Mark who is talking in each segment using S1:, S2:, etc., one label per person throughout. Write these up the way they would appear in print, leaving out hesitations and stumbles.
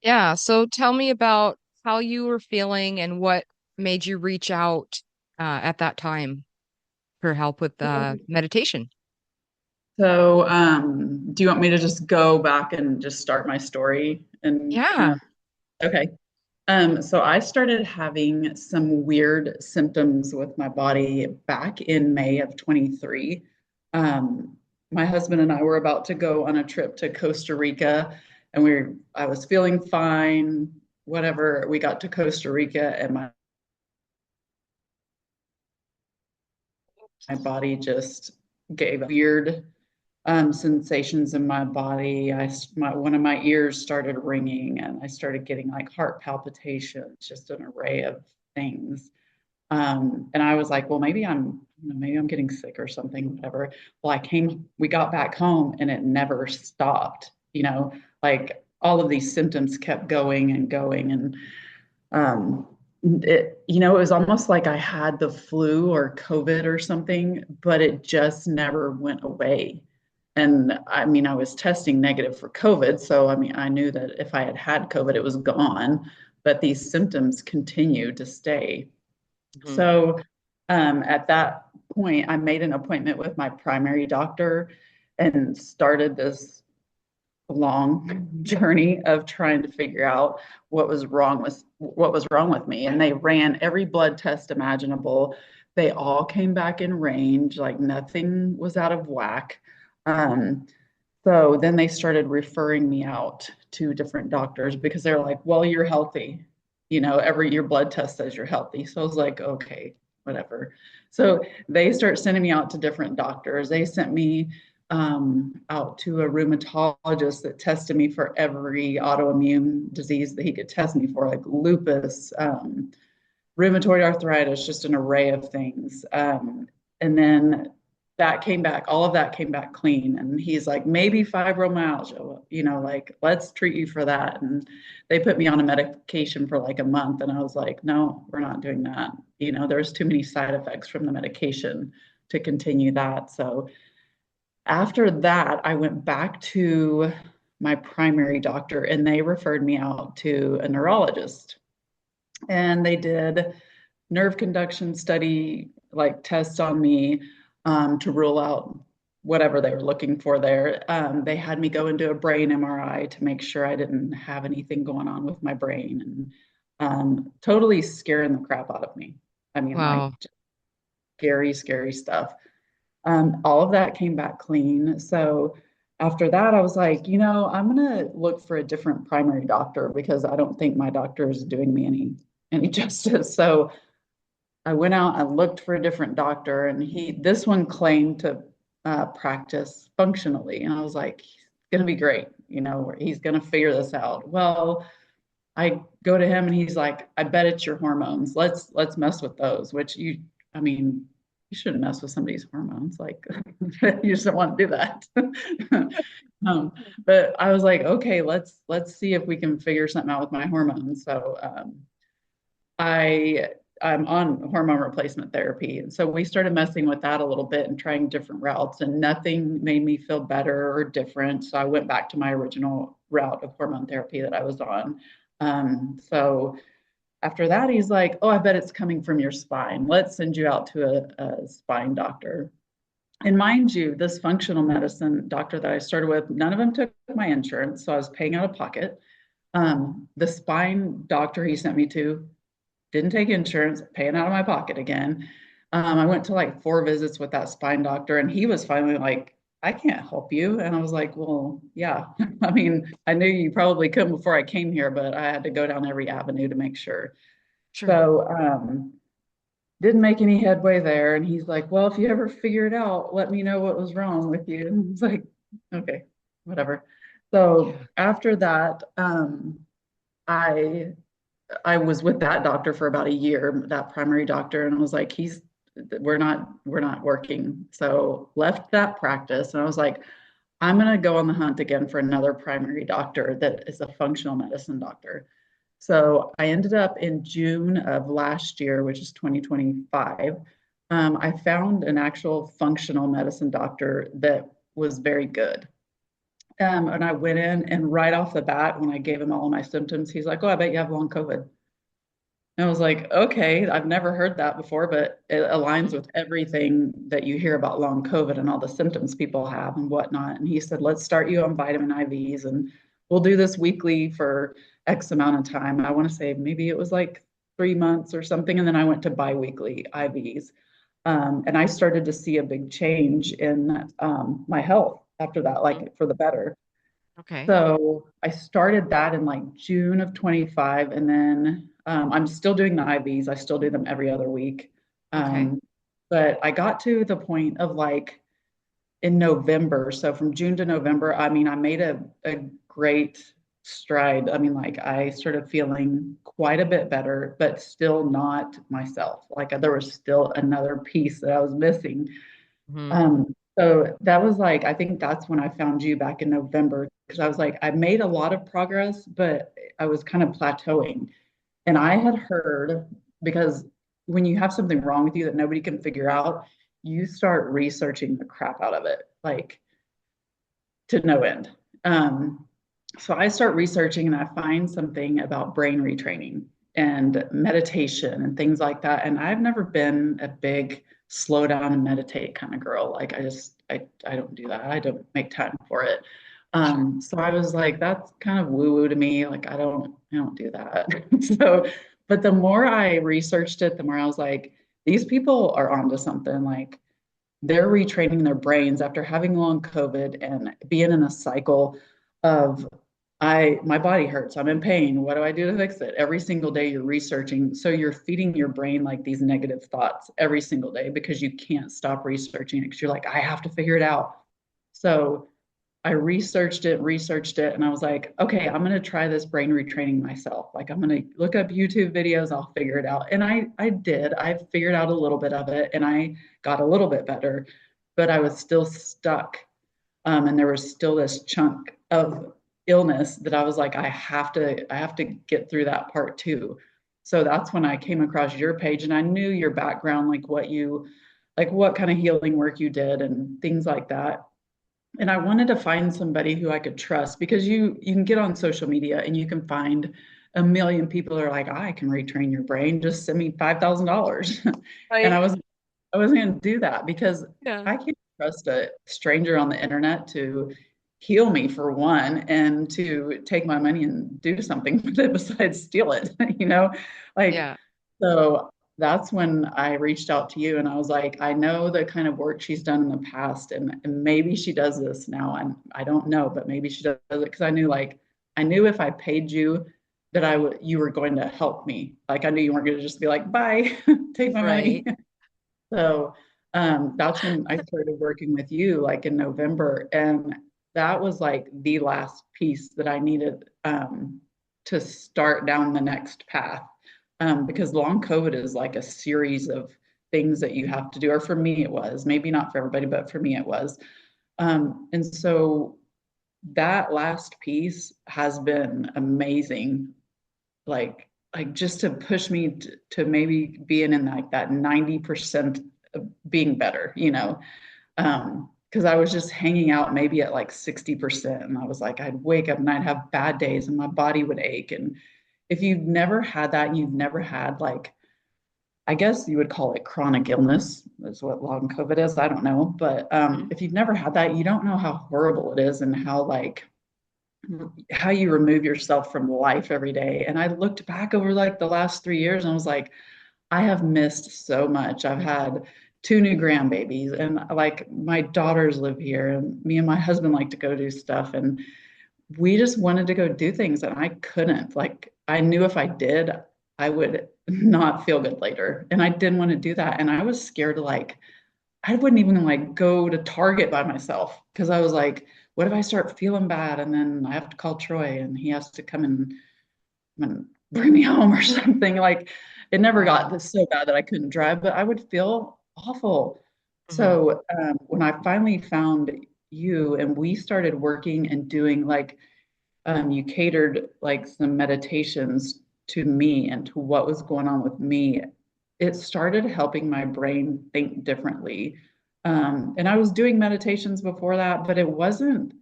S1: Yeah. So tell me about how you were feeling and what made you reach out at that time for help with meditation.
S2: So, do you want me to just go back and just start my story and kind
S1: Yeah.
S2: of, okay. So I started having some weird symptoms with my body back in May of 23. My husband and I were about to go on a trip to Costa Rica, and I was feeling fine, whatever. We got to Costa Rica, and my body just gave weird sensations in my body. One of my ears started ringing, and I started getting like heart palpitations, just an array of things. And I was like, well, maybe I'm getting sick or something, whatever. Well, we got back home, and it never stopped. Like all of these symptoms kept going and going, and um, it was almost like I had the flu or COVID or something, but it just never went away. And I mean, I was testing negative for COVID. So, I mean, I knew that if I had had COVID, it was gone, but these symptoms continued to stay.
S1: Mhm.
S2: So, at that point, I made an appointment with my primary doctor and started this long journey of trying to figure out what was wrong with me. And they ran every blood test imaginable. They all came back in range, like nothing was out of whack. Um, so then they started referring me out to different doctors because they're like, well, you're healthy. Every your blood test says you're healthy. So I was like, okay, whatever. So they start sending me out to different doctors. They sent me out to a rheumatologist that tested me for every autoimmune disease that he could test me for, like lupus, rheumatoid arthritis, just an array of things. And then all of that came back clean. And he's like, maybe fibromyalgia, like, let's treat you for that. And they put me on a medication for like a month. And I was like, no, we're not doing that. There's too many side effects from the medication to continue that. So after that, I went back to my primary doctor and they referred me out to a neurologist. And they did nerve conduction study, like tests on me to rule out whatever they were looking for there. They had me go into a brain MRI to make sure I didn't have anything going on with my brain and totally scaring the crap out of me. I mean, like
S1: Wow.
S2: scary, scary stuff. All of that came back clean. So after that, I was like, I'm gonna look for a different primary doctor because I don't think my doctor is doing me any justice. So I went out and looked for a different doctor, and this one claimed to practice functionally, and I was like, he's gonna be great. He's gonna figure this out. Well, I go to him and he's like, I bet it's your hormones. Let's mess with those, I mean, you shouldn't mess with somebody's hormones. Like you just don't want to do that. um, but I was like, okay, let's see if we can figure something out with my hormones. So I I'm on hormone replacement therapy. And so we started messing with that a little bit and trying different routes, and nothing made me feel better or different. So I went back to my original route of hormone therapy that I was on. So after that, he's like, oh, I bet it's coming from your spine. Let's send you out to a spine doctor. And mind you, this functional medicine doctor that I started with, none of them took my insurance. So I was paying out of pocket. The spine doctor he sent me to didn't take insurance, paying out of my pocket again. I went to like 4 visits with that spine doctor, and he was finally like, I can't help you. And I was like, well, yeah. I mean, I knew you probably couldn't before I came here, but I had to go down every avenue to make sure.
S1: Sure.
S2: So, didn't make any headway there. And he's like, well, if you ever figure it out, let me know what was wrong with you. And it's like, okay, whatever. So
S1: Yeah.
S2: after that, I I was with that doctor for about a year, that primary doctor, and I was like, we're not working. So left that practice, and I was like, I'm gonna go on the hunt again for another primary doctor that is a functional medicine doctor. So I ended up in June of last year, which is 2025. I found an actual functional medicine doctor that was very good. And I went in, and right off the bat, when I gave him all of my symptoms, he's like, "Oh, I bet you have long COVID." And I was like, "Okay, I've never heard that before, but it aligns with everything that you hear about long COVID and all the symptoms people have and whatnot." And he said, "Let's start you on vitamin IVs, and we'll do this weekly for X amount of time." I want to say maybe it was like 3 months or something. And then I went to biweekly IVs. And I started to see a big change in my health after that,
S1: Mhm.
S2: like for the better.
S1: Okay.
S2: So I started that in like June of 25, and then I'm still doing the IVs. I still do them every other week.
S1: Okay.
S2: Um, but I got to the point of like in November. So from June to November, I mean, I made a great stride. I mean, like I started feeling quite a bit better, but still not myself. Like there was still another piece that I was missing.
S1: Hmm.
S2: So that was like, I think that's when I found you back in November, because I was like, I made a lot of progress, but I was kind of plateauing. And I had heard, because when you have something wrong with you that nobody can figure out, you start researching the crap out of it, like to no end. Um, so I start researching, and I find something about brain retraining and meditation and things like that. And I've never been a big slow down and meditate kind of girl. Like I don't do that. I don't make time for it.
S1: Sure.
S2: So I was like, that's kind of woo woo to me. Like I don't do that. So, but the more I researched it, the more I was like, these people are onto something. Like they're retraining their brains after having long COVID and being in a cycle of my body hurts, I'm in pain. What do I do to fix it? Every single day you're researching. So you're feeding your brain like these negative thoughts every single day because you can't stop researching it because you're like, I have to figure it out. So I researched it, and I was like, okay, I'm gonna try this brain retraining myself. Like I'm gonna look up YouTube videos, I'll figure it out. And I did. I figured out a little bit of it, and I got a little bit better, but I was still stuck. And there was still this chunk of illness that I was like, I have to get through that part too. So that's when I came across your page, and I knew your background, like what kind of healing work you did and things like that. And I wanted to find somebody who I could trust, because you can get on social media and you can find a million people that are like, I can retrain your brain. Just send me $5,000. And
S1: Right.
S2: I wasn't going to do that because
S1: Yeah.
S2: I can't trust a stranger on the internet to heal me for one, and to take my money and do something with it besides steal it, you know? Like,
S1: Yeah.
S2: so that's when I reached out to you, and I was like, I know the kind of work she's done in the past, and maybe she does this now. And I don't know, but maybe she does it, because I knew if I paid you that you were going to help me. Like I knew you weren't going to just be like, bye, take my money.
S1: Right.
S2: So that's when I started working with you, like in November. And that was like the last piece that I needed to start down the next path. Because long COVID is like a series of things that you have to do, or for me, it was maybe not for everybody, but for me, it was. And so that last piece has been amazing, like just to push me to maybe being in like that 90% of being better, because I was just hanging out maybe at like 60%. And I was like, I'd wake up and I'd have bad days and my body would ache. And if you've never had that, and you've never had like, I guess you would call it chronic illness, is what long COVID is. I don't know. But
S1: Mhm.
S2: if you've never had that, you don't know how horrible it is, and how you remove yourself from life every day. And I looked back over like the last 3 years, and I was like, I have missed so much. I've had two new grandbabies, and like my daughters live here, and me and my husband like to go do stuff. And we just wanted to go do things, and I couldn't. Like, I knew if I did, I would not feel good later. And I didn't want to do that. And I was scared to like, I wouldn't even like go to Target by myself, because I was like, what if I start feeling bad and then I have to call Troy and he has to come and bring me home or something? Like it never got
S1: Wow.
S2: this so bad that I couldn't drive, but I would feel awful.
S1: Hmm.
S2: So when I finally found you, and we started working and doing like, you catered like some meditations to me and to what was going on with me, it started helping my brain think differently. And I was doing meditations before that, but it wasn't.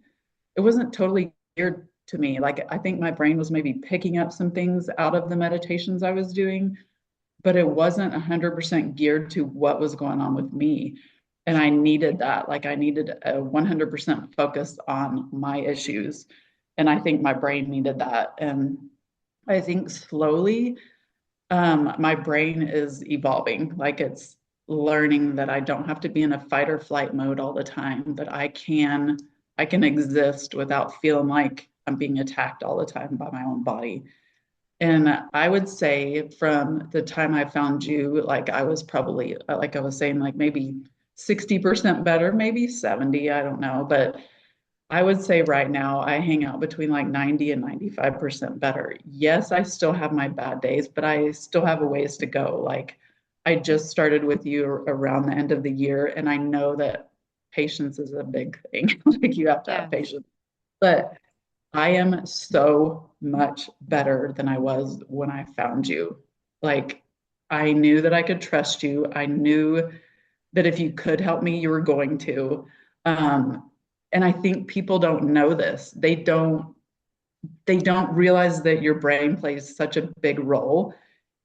S2: it wasn't totally geared to me. Like I think my brain was maybe picking up some things out of the meditations I was doing, but it wasn't 100% geared to what was going on with me. And I needed that. Like I needed a 100% focus on my issues. And I think my brain needed that. And I think slowly, my brain is evolving. Like it's learning that I don't have to be in a fight or flight mode all the time, that I can exist without feeling like I'm being attacked all the time by my own body. And I would say from the time I found you, like I was probably, like I was saying, like maybe 60% better, maybe 70, I don't know. But I would say right now I hang out between like 90 and 95% better. Yes, I still have my bad days, but I still have a ways to go. Like I just started with you around the end of the year, and I know that patience is a big thing. Like you have to have
S1: Yes.
S2: patience. But I am so much better than I was when I found you. Like, I knew that I could trust you. I knew that if you could help me, you were going to. Um, and I think people don't know this. They don't realize that your brain plays such a big role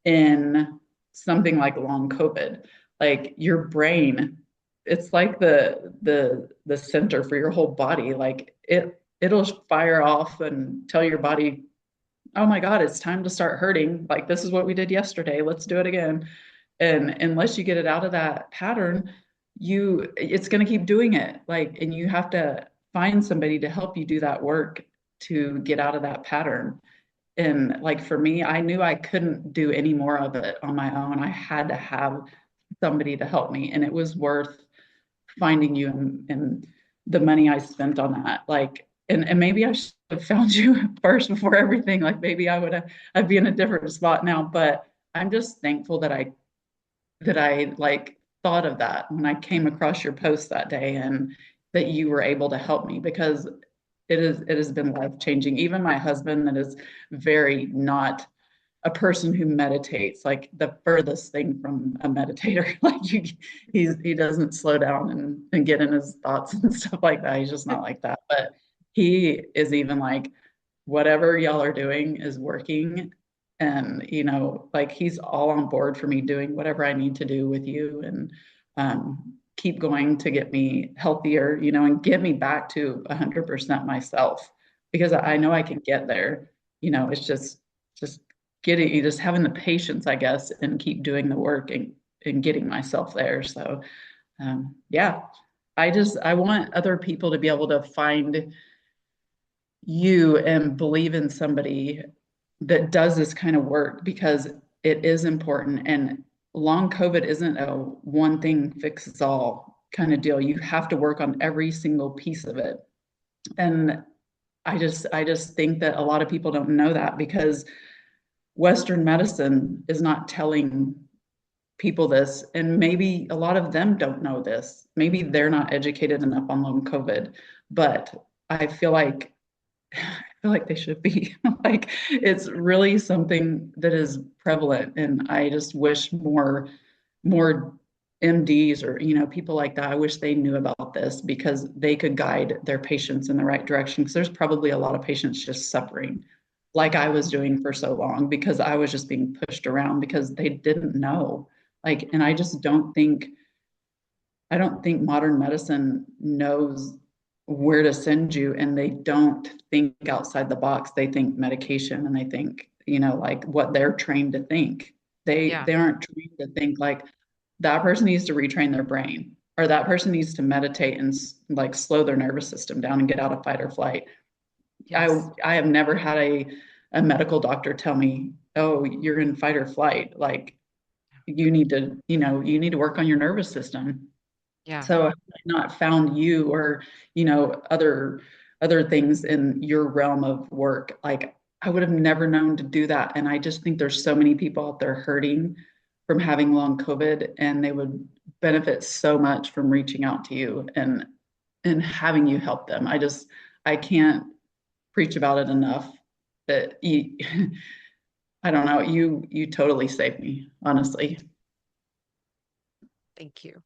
S2: in something like long COVID. Like your brain, it's like the center for your whole body. Like it'll fire off and tell your body, oh my God, it's time to start hurting. Like this is what we did yesterday. Let's do it again. And unless you get it out of that pattern, it's going to keep doing it. Like, and you have to find somebody to help you do that work to get out of that pattern. And like for me, I knew I couldn't do any more of it on my own. I had to have somebody to help me, and it was worth finding you and the money I spent on that. Like, and maybe I should have found you first before everything. Like maybe I'd be in a different spot now. But I'm just thankful that I like thought of that when I came across your post that day and that you were able to help me because it has been life changing. Even my husband that is very not a person who meditates, like the furthest thing from a meditator. Like he doesn't slow down and get in his thoughts and stuff like that. He's just not like that. But he is even like, whatever y'all are doing is working. And, like he's all on board for me doing whatever I need to do with you and keep going to get me healthier, and get me back to 100% myself because I know I can get there. It's just just having the patience, I guess, and keep doing the work and getting myself there. So, yeah, I want other people to be able to find you and believe in somebody that does this kind of work because it is important. And long COVID isn't a one thing fixes all kind of deal. You have to work on every single piece of it. And I just think that a lot of people don't know that because Western medicine is not telling people this, and maybe a lot of them don't know this. Maybe they're not educated enough on long COVID, but I feel like I feel like they should be. Like it's really something that is prevalent, and I just wish more MDs or people like that. I wish they knew about this because they could guide their patients in the right direction. Because there's probably a lot of patients just suffering, like I was doing for so long, because I was just being pushed around because they didn't know. Like, and I don't think modern medicine knows where to send you, and they don't think outside the box. They think medication and they think, like what they're trained to think.
S1: Yeah.
S2: They aren't trained to think like that person needs to retrain their brain or that person needs to meditate and like slow their nervous system down and get out of fight or flight.
S1: Yes.
S2: I have never had a medical doctor tell me, "Oh, you're in fight or flight." Like you need to work on your nervous system.
S1: Yeah.
S2: So had I not found you or, other things in your realm of work, like I would have never known to do that. And I just think there's so many people out there hurting from having long COVID, and they would benefit so much from reaching out to you and having you help them. I can't preach about it enough that I don't know, you totally saved me, honestly.
S1: Thank you.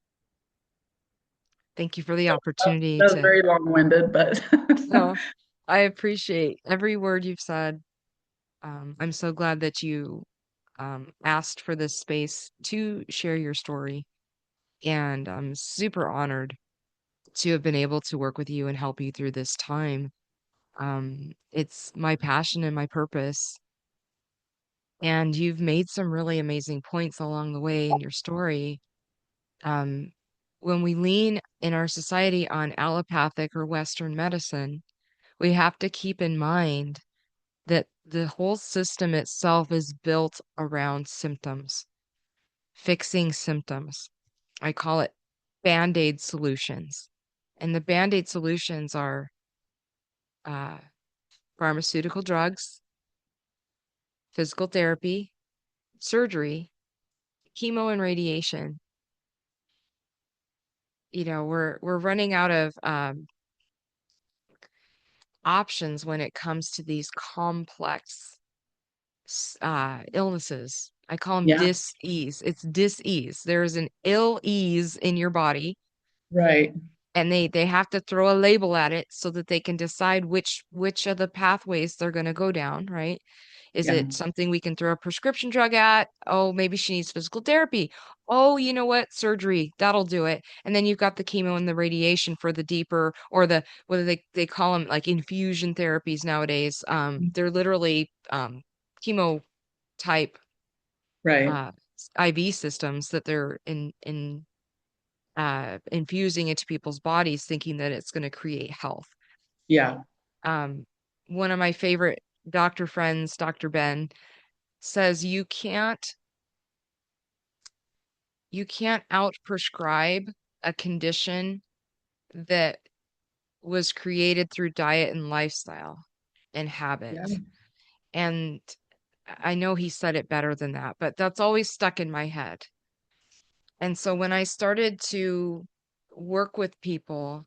S1: Thank you for the
S2: That
S1: opportunity
S2: that was
S1: to.
S2: very long-winded, but
S1: No, I appreciate every word you've said. I'm so glad that you asked for this space to share your story. And I'm super honored to have been able to work with you and help you through this time. It's my passion and my purpose. And you've made some really amazing points along the way in your story. Um, when we lean in our society on allopathic or Western medicine, we have to keep in mind that the whole system itself is built around symptoms, fixing symptoms. I call it band-aid solutions. And the band-aid solutions are uh, pharmaceutical drugs, physical therapy, surgery, chemo and radiation. We're running out of options when it comes to these complex illnesses. I call them
S2: yeah,
S1: dis-ease. It's dis-ease. There is an ill ease in your body,
S2: right.
S1: and they have to throw a label at it so that they can decide which of the pathways they're going to go down, right? Is
S2: Yeah,
S1: it something we can throw a prescription drug at? Oh, maybe she needs physical therapy. Oh, you know what? Surgery, that'll do it. And then you've got the chemo and the radiation for the deeper, or the, what do they call them, like infusion therapies nowadays. They're literally chemo type
S2: right.
S1: uh IV systems that they're in infusing into people's bodies, thinking that it's going to create health.
S2: Yeah,
S1: Um, one of my favorite doctor friends, Dr. Ben, says you can't out prescribe a condition that was created through diet and lifestyle and
S2: yeah,
S1: habit. And I know he said it better than that, but that's always stuck in my head. And so when I started to work with people,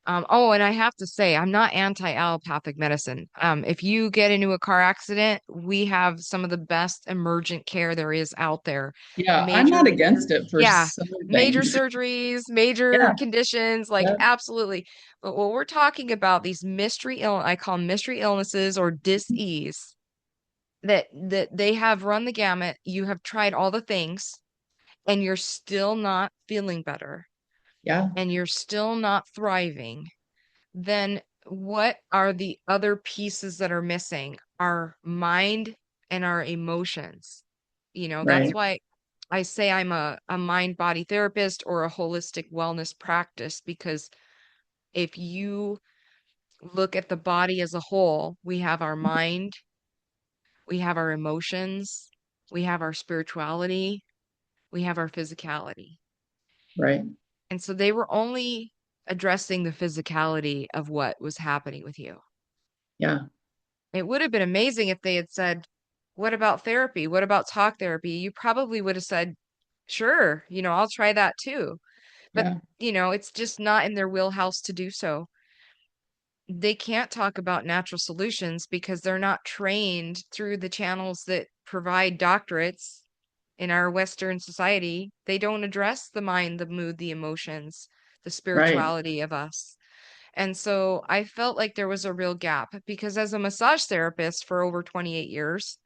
S1: oh, and I have to say, I'm not anti-allopathic medicine. If you get into a car accident, we have some of the best emergent care there is out there.
S2: yeah. I'm not
S1: Major,
S2: against it for
S1: yeah,
S2: some
S1: major
S2: things.
S1: surgeries, major
S2: Yeah,
S1: conditions, like
S2: yeah,
S1: absolutely. But what we're talking about, these I call 'em mystery illnesses or dis-ease, that they have run the gamut. You have tried all the things, and you're still not feeling better,
S2: yeah,
S1: and you're still not thriving. Then what are the other pieces that are missing? Our mind and our emotions. That's
S2: right.
S1: why I say I'm a mind body therapist or a holistic wellness practice, because if you look at the body as a whole, we have our mind, we have our emotions, we have our spirituality, we have our physicality.
S2: Right.
S1: And so they were only addressing the physicality of what was happening with you.
S2: Yeah,
S1: It would have been amazing if they had said, "What about therapy? What about talk therapy?" You probably would have said, "Sure, I'll try that too." But,
S2: yeah,
S1: it's just not in their wheelhouse to do so. They can't talk about natural solutions because they're not trained through the channels that provide doctorates in our Western society. They don't address the mind, the mood, the emotions, the
S2: right.
S1: spirituality of us. And so I felt like there was a real gap, because as a massage therapist for over 28 years,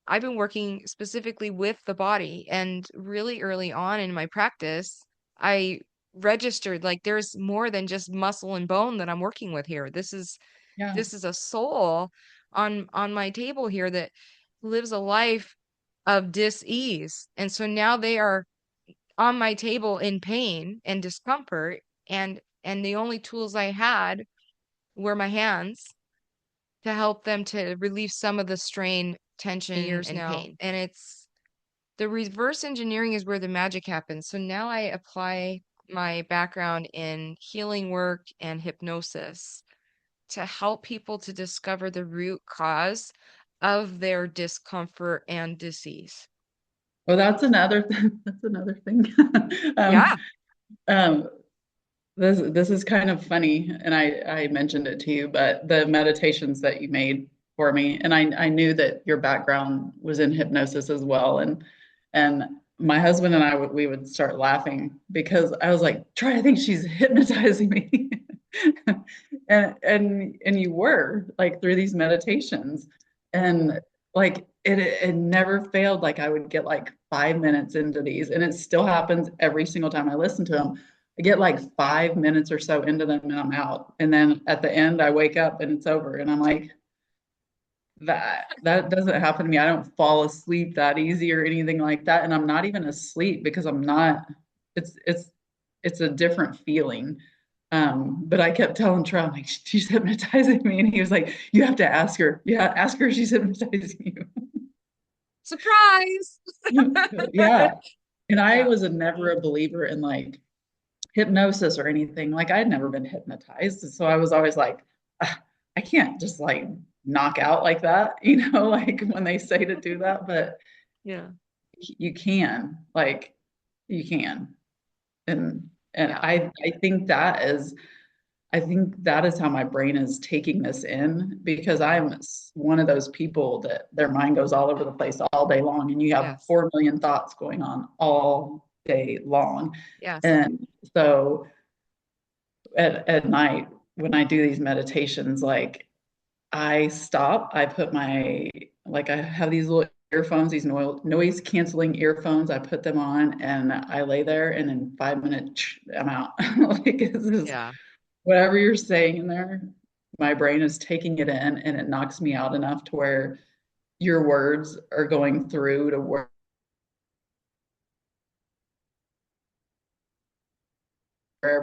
S1: I've been working specifically with the body. And really early on in my practice, I registered like there's more than just muscle and bone that I'm working with here. This is
S2: Yeah,
S1: this is a soul on my table here that lives a life of dis-ease. And so now they are on my table in pain and discomfort, and the only tools I had were my hands to help them to relieve some of the strain, tension, years and now. pain. And it's the reverse engineering is where the magic happens. So now I apply my background in healing work and hypnosis to help people to discover the root cause of their discomfort and disease.
S2: well, that's another thing. um,
S1: Yeah.
S2: um, this is kind of funny, and I mentioned it to you, but the meditations that you made for me, and I knew that your background was in hypnosis as well, and my husband and we would start laughing because I was like, Troy, I think she's hypnotizing me. And you were like through these meditations. And like it never failed. Like I would get like 5 minutes into these, and it still happens every single time I listen to them. I get like 5 minutes or so into them and I'm out. And then at the end I wake up and it's over. And I'm like, that doesn't happen to me. I don't fall asleep that easy or anything like that. And I'm not even asleep because I'm not, it's it's a different feeling. But I kept telling Troy, I'm like, she's hypnotizing me. And he was like, you have to ask her. Yeah, ask her if she's hypnotizing
S1: Surprise!
S2: you. Yeah. And I
S1: Yeah,
S2: was never a believer in like hypnosis or anything. Like I'd never been hypnotized. So I was always like, "Ah, I can't just like knock out like that, like when they say to do that, but
S1: yeah,
S2: you can, like you can. And
S1: yeah,
S2: I think that is how my brain is taking this in because I'm one of those people that their mind goes all over the place all day long and you have
S1: yes,
S2: 4 million thoughts going on all day long.
S1: yes,
S2: And so at night when I do these meditations, like I stop, I put like I have these little earphones, these noise canceling earphones. I put them on and I lay there and in 5 minutes, I'm out. Like this is
S1: yeah,
S2: whatever you're saying in there, my brain is taking it in and it knocks me out enough to where your words are going through to wherever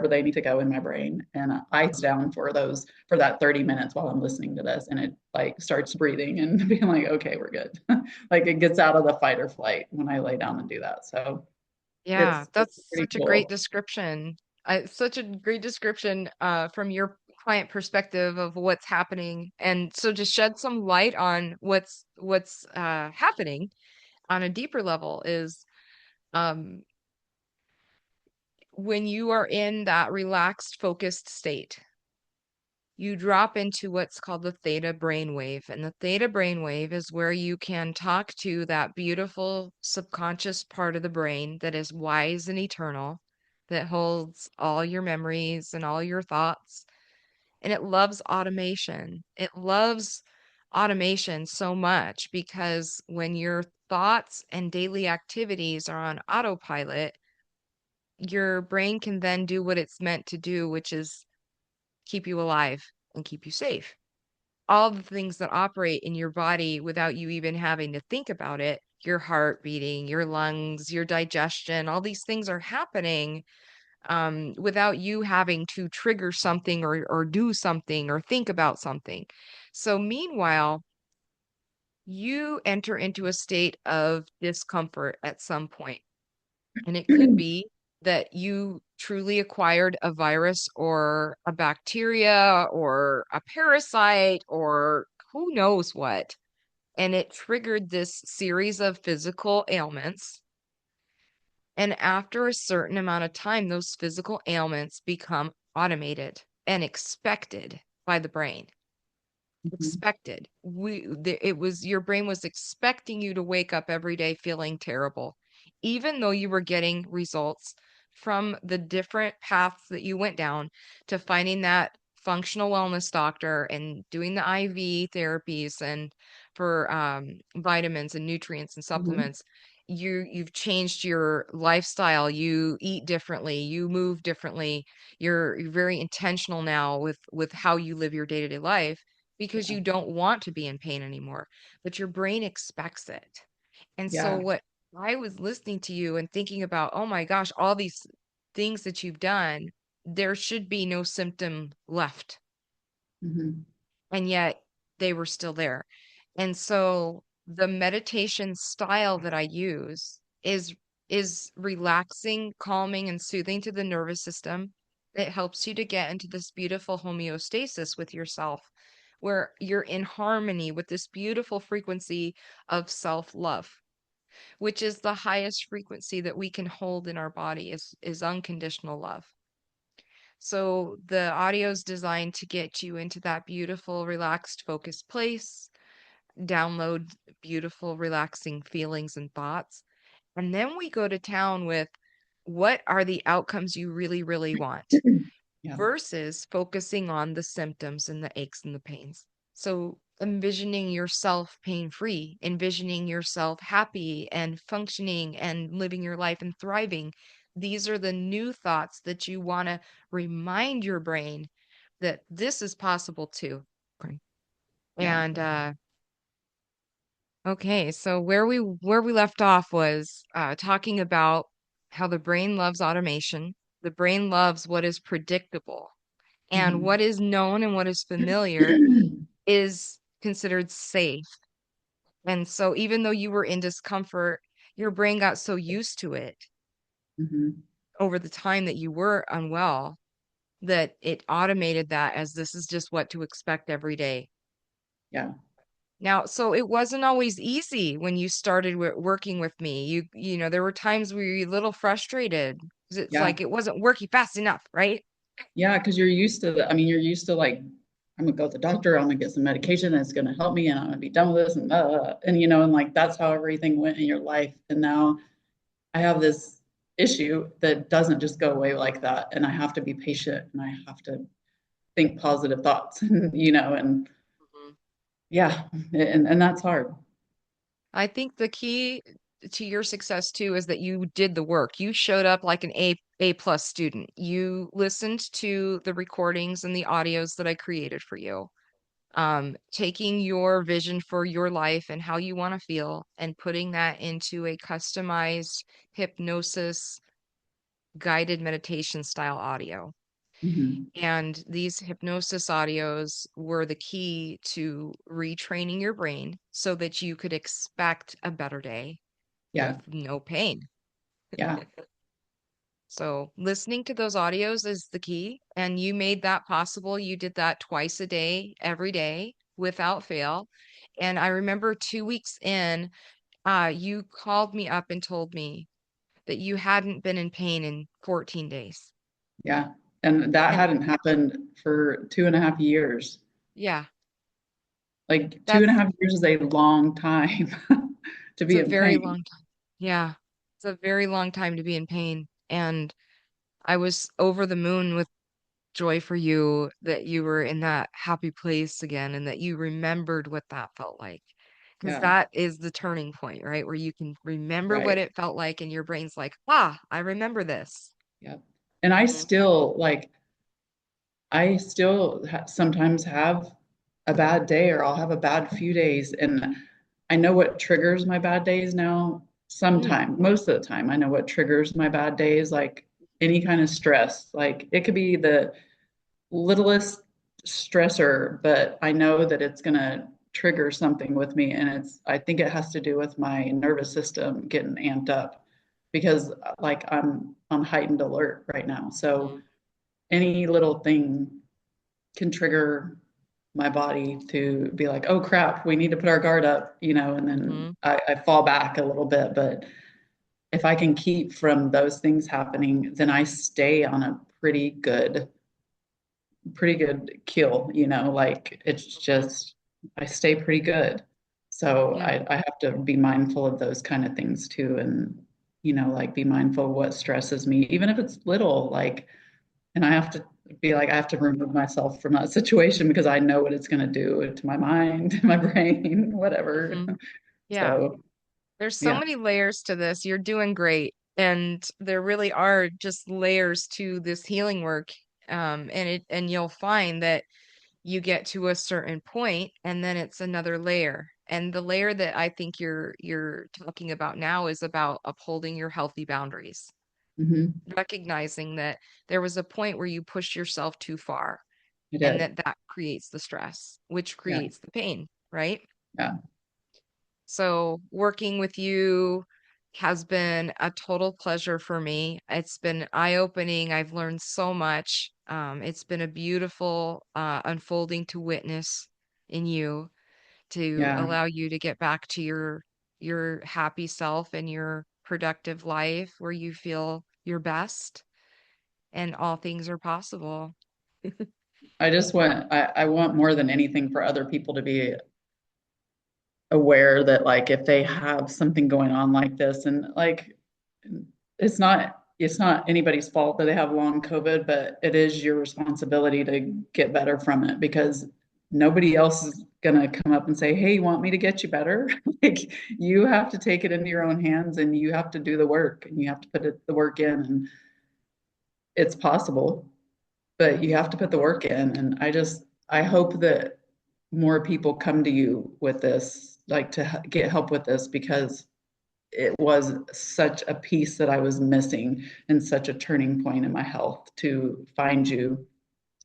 S2: they need to go in my brain. And I sit down for that 30 minutes while I'm listening to this and it like starts breathing and being like, okay, we're good. Like it gets out of the fight or flight when I lay down and do that. So
S1: yeah.
S2: it's
S1: That's
S2: pretty
S1: such a great
S2: cool.
S1: description. Such a great description from your client perspective of what's happening. And so to shed some light on what's happening on a deeper level is um when you are in that relaxed, focused state, you drop into what's called the theta brainwave. And the theta brainwave is where you can talk to that beautiful subconscious part of the brain that is wise and eternal, that holds all your memories and all your thoughts. And it loves automation. It loves automation so much because when your thoughts and daily activities are on autopilot, your brain can then do what it's meant to do, which is keep you alive and keep you safe. All the things that operate in your body without you even having to think about it, your heart beating, your lungs, your digestion, all these things are happening without you having to trigger something or do something or think about something. So, meanwhile, you enter into a state of discomfort at some point. And it could be that you truly acquired a virus or a bacteria or a parasite or who knows what. And it triggered this series of physical ailments. And after a certain amount of time, those physical ailments become automated and expected by the brain.
S2: Mhm.
S1: Expected. It was your brain was expecting you to wake up every day feeling terrible, even though you were getting results from the different paths that you went down to finding that functional wellness doctor and doing the IV therapies and for vitamins and nutrients and
S2: Mhm.
S1: supplements. You've changed your lifestyle. You eat differently. You move differently. You're very intentional now with how you live your day-to-day life because
S2: Yeah.
S1: you don't want to be in pain anymore, but your brain expects it. And so
S2: Yeah.
S1: what I was listening to you and thinking about, oh my gosh, all these things that you've done, there should be no symptom left.
S2: Mhm.
S1: And yet they were still there. And so the meditation style that I use is relaxing, calming, and soothing to the nervous system. It helps you to get into this beautiful homeostasis with yourself, where you're in harmony with this beautiful frequency of self-love, which is the highest frequency that we can hold in our body is unconditional love. So the audio is designed to get you into that beautiful, relaxed, focused place, download beautiful, relaxing feelings and thoughts. And then we go to town with what are the outcomes you really, really want
S2: Yeah.
S1: versus focusing on the symptoms and the aches and the pains. So envisioning yourself pain free, envisioning yourself happy and functioning and living your life and thriving. These are the new thoughts that you want to remind your brain that this is possible too. Okay.
S2: Yeah.
S1: And okay, so where we left off was talking about how the brain loves automation. The brain loves what is predictable, and
S2: Mhm.
S1: what is known and what is familiar is considered safe. And so even though you were in discomfort, your brain got so used to it
S2: Mhm.
S1: over the time that you were unwell that it automated that as this is just what to expect every day.
S2: Yeah.
S1: Now, so it wasn't always easy when you started working with me. You know, there were times where you're a little frustrated because it's
S2: Yeah.
S1: like it wasn't working fast enough, right?
S2: Yeah. Because you're used to I mean, you're used to like, I'm gonna go to the doctor, I'm gonna get some medication that's gonna help me, and I'm gonna be done with this, and and like that's how everything went in your life. And now I have this issue that doesn't just go away like that, and I have to be patient, and I have to think positive thoughts, and
S1: Mhm.
S2: yeah, and that's hard.
S1: I think the key to your success too is that you did the work. You showed up like an A plus student. You listened to the recordings and the audios that I created for you. Taking your vision for your life and how you want to feel and putting that into a customized hypnosis guided meditation style audio.
S2: Hmm.
S1: And these hypnosis audios were the key to retraining your brain so that you could expect a better day
S2: Yeah,
S1: with no pain.
S2: yeah.
S1: So, listening to those audios is the key. And you made that possible. You did that twice a day, every day, without fail. And I remember 2 weeks in, you called me up and told me that you hadn't been in pain in 14 days.
S2: Yeah. And that
S1: And
S2: hadn't happened for 2.5 years.
S1: yeah,
S2: Like two and a
S1: that's
S2: half years is a long time to
S1: it's
S2: be
S1: a
S2: in
S1: very
S2: pain.
S1: long time. Yeah, it's a very long time to be in pain. And I was over the moon with joy for you that you were in that happy place again and that you remembered what that felt like. Because
S2: Yeah,
S1: that is the turning point, right? Where you can remember what
S2: right.
S1: it felt like, and your brain's like, ah, I remember this.
S2: Yeah. And
S1: Mhm.
S2: I still sometimes have a bad day, or I'll have a bad few days. And I know what triggers my bad days now.
S1: Mm,
S2: Sometime, most of the time, I know what triggers my bad days, like any kind of stress. Like it could be the littlest stressor, but I know that it's going to trigger something with me. And I think it has to do with my nervous system getting amped up because like I'm on heightened alert right now. So
S1: mhm,
S2: any little thing can trigger my body to be like, oh crap, we need to put our guard up, and then
S1: mhm.
S2: I fall back a little bit. But if I can keep from those things happening, then I stay on a pretty good kill, like it's just, I stay pretty good. So
S1: Yeah.
S2: I have to be mindful of those kind of things too. And, like be mindful of what stresses me, even if it's little, like, and I have to be like, I have to remove myself from that situation because I know what it's going to do to my mind, my brain, whatever.
S1: Mhm. Yeah.
S2: So,
S1: There's so
S2: yeah.
S1: many layers to this. You're doing great. And there really are just layers to this healing work. And you'll find that you get to a certain point and then it's another layer. And the layer that I think you're talking about now is about upholding your healthy boundaries,
S2: Hmm.
S1: recognizing that there was a point where you pushed yourself too far
S2: I
S1: and
S2: did.
S1: that creates the stress, which
S2: Yeah.
S1: creates the pain, right?
S2: Yeah.
S1: So working with you has been a total pleasure for me. It's been eye-opening. I've learned so much. It's been a beautiful unfolding to witness in you to
S2: Yeah.
S1: allow you to get back to your happy self and your productive life where you feel your best and all things are possible.
S2: I want more than anything for other people to be aware that like if they have something going on like this, and like it's not anybody's fault that they have long COVID, but it is your responsibility to get better from it, because nobody else is gonna come up and say, "Hey, you want me to get you better?" Like, you have to take it into your own hands, and you have to do the work, and you have to put the work in, and it's possible, but you have to put the work in. And I hope that more people come to you with this, like to get help with this, because it was such a piece that I was missing, and such a turning point in my health, to find you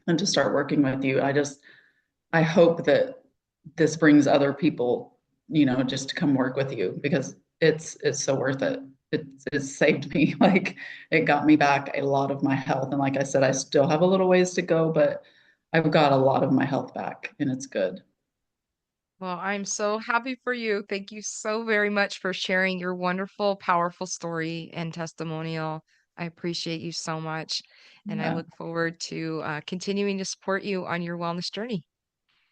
S2: and to start working with you. I hope that this brings other people, just to come work with you, because it's so worth it. It saved me. Like, it got me back a lot of my health. And like I said, I still have a little ways to go, but I've got a lot of my health back, and it's good.
S1: Well, I'm so happy for you. Thank you so very much for sharing your wonderful, powerful story and testimonial. I appreciate you so much, and I
S2: Yeah.
S1: look forward to continuing to support you on your wellness journey.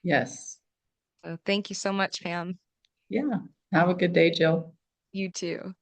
S2: Yes.
S1: So thank you so much, Pam.
S2: Yeah. Have a good day, Jill.
S1: You too.